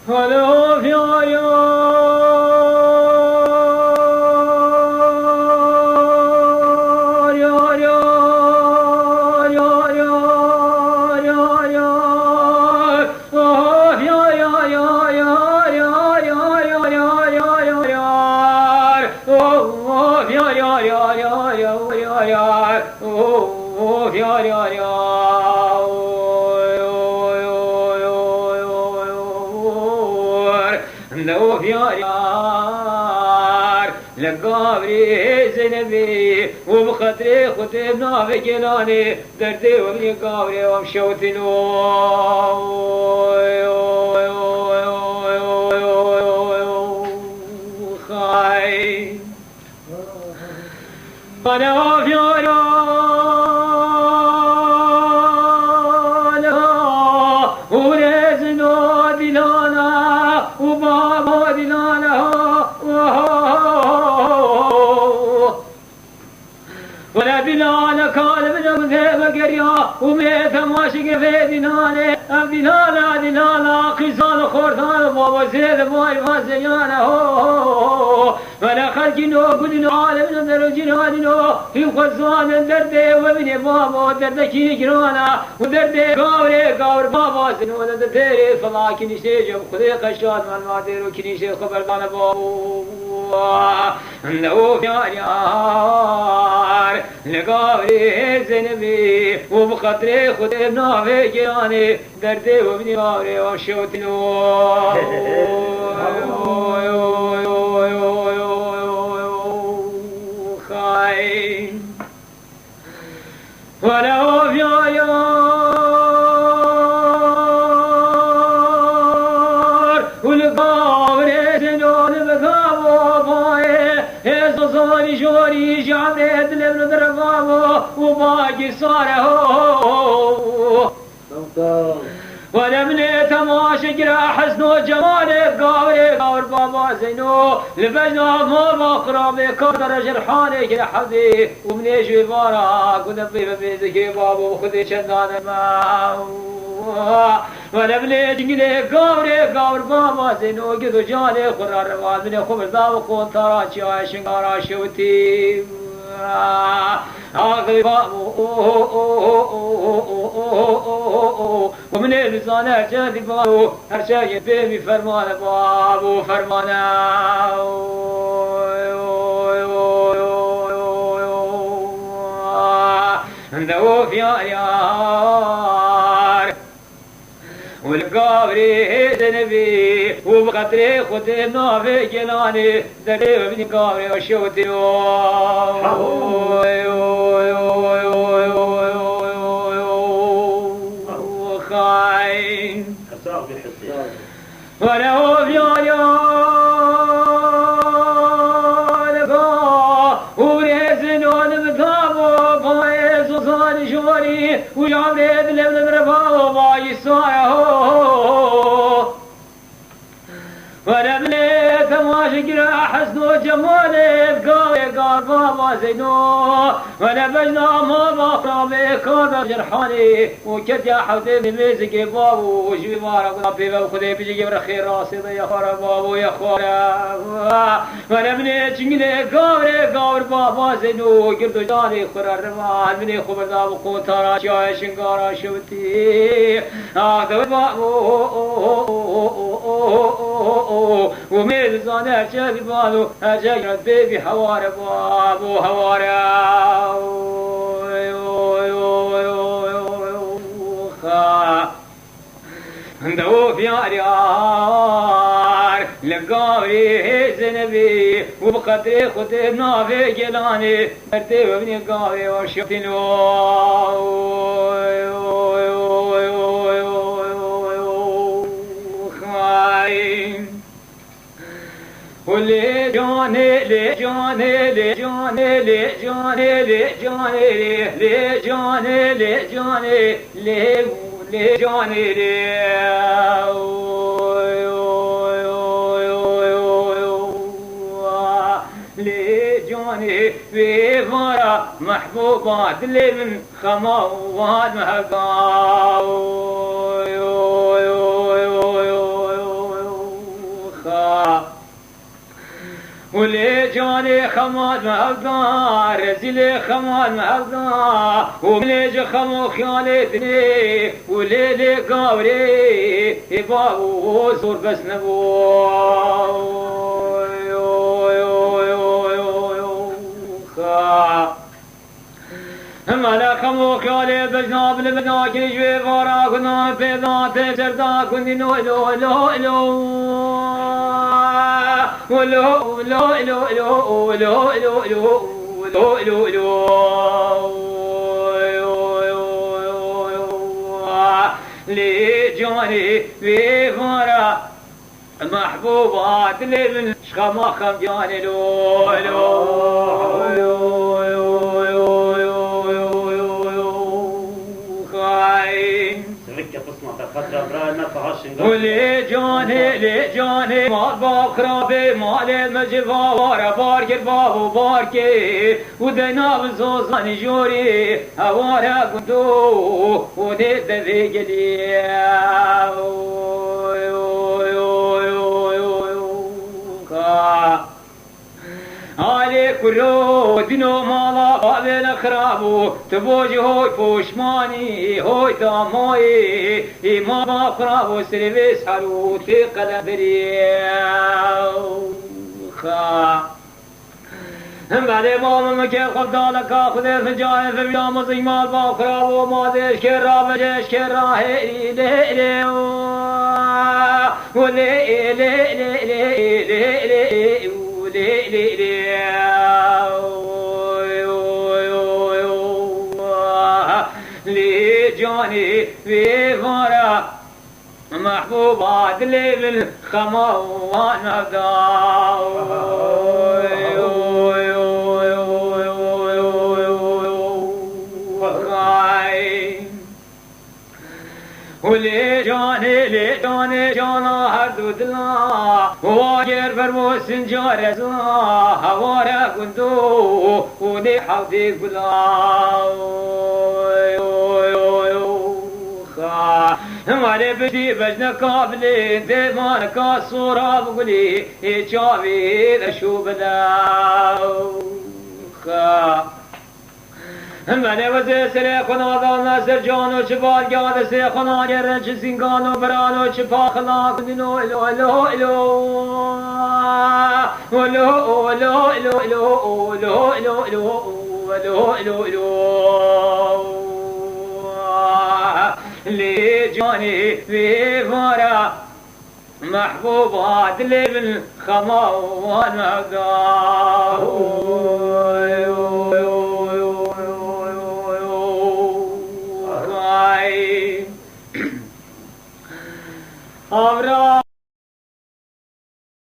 هلا في لو في يار لقابري زينبي وبخطري خطبنا في جلاني دردي وابني قابري ومشوتنو خاي انا في يار ورزنو دلانا وبابا دلانا ولا دلانا كان من ذهب قريا وميت ماشي في دلانا دلانا دلانا قزال خورتان بابا زيد باي فازيانا ولا خلقنو قلنو عالم نرو جنانو في خزان درد وابن بابا دردكي جرانا ودرد قاور بابا سنو دردي فلا كنيشي جب خذي قشان من مادر وكنيشي خبر دان بابا نو يار لقاوري زينبي وبخطري خذي بنافي جراني دردي وابن بابري وشوتنو ولو في عيار والقابر سنون بثابو باي صصاني شوري شعبري دلبن درفابو وباقي صاره ولمني تماشي جرا حسنو جمالك قاور بابا زينو لبجنا ما بقرابي كدر جرحاني كده حظي ومني شوي بارا ونبي ببيزكي بابا وخذي شندان ما ولمني جنجلي قاور بابا زينو قدو جاني قرار رواد مني خبر ذا وقون تراشي عشنقارا شوتي آخر بابو ومن لسان ارشاد بابو ارشاد بيبي فرمان بابو فرمانا ندو في عيار والقابري زنبي وبخطري خطبنا في جلاني دردي وابن قابري وشوتي خاين ولو في عيالك ورزنون بثابو بايس وصاني شوري وجعبري دلبن برفاو باي صايا ورملي تماشي جرا حسنو جمالك قار بابا زينو ونبجنا ما بقرابي كادر جرحاني وكد يا حوتي بميزك بابو وشوي بارك ربي وخذي بيجي برخير راسي يا خرا بابو يا خرا ونمني جنجلي قاور بابا زينو قردو جاني خرا الرمان مني خبر دابو قوتارا شاي شنقارا شوتي آخذ بابو وميل زانر شافي بالو أجاك بيبي حوار بابو حوار ندو في عيار لقاوري زنبي وبقدري خطبنا في جلاني دردي وابني قاوري وشفتنو ولي جاني لي جاني لي جاني لي جاني لي جاني لي جاني لي جاني لي لي جاني لي لي جاني في فرا محبوبات اللي من خموات مهقا ولي جاني خماد مهلدار رزيلي خماد مهلدار ومليج خمو خيالتني وليلي قاوري بابو زور بس نبو ملا خمو خيالي بجناب لبنا كنجوي فارا كنا بيضا تجردا كني نو لو لو لو ولو لو لو لو لو لو لو لو لي جاني في فارا محبوبات لبن شخم خم جاني لو لو ولي جاني ما باخرابي مال مجفا ورا بارك بابو باركي ودنا بزوزاني جوري هوارا قدو وديت ذيقلي علي كرو دينو مالا قابل خرابو تبوجي هوي فوشماني هوي داموي ما بخرابو سريبس حلو في قلبري بعد ما مكان خدالك اخذ فنجان في بيام زيمال بخرابو ما ديش كرا بجيش كرا هي لي ولي لي جاني في فارا محبوبات لي بالخموان ولي جاني جانا هردو دلا واجر فرمو سنجار زلا هوارا كندو ودي حوضي قلا हमारे बेटी बजन काबले देवान का सोरा बुगली ये चावीर शुभदा मैंने वजह से खुना दाना सर जानो छपाल ज्ञान से खुना गरज सिंगानो बरानो छपा खला दिनो लो लो लो लो लो लो लो लो लो लो लो लो لي جاني في فارا محبوبات لي بالخموان مقدار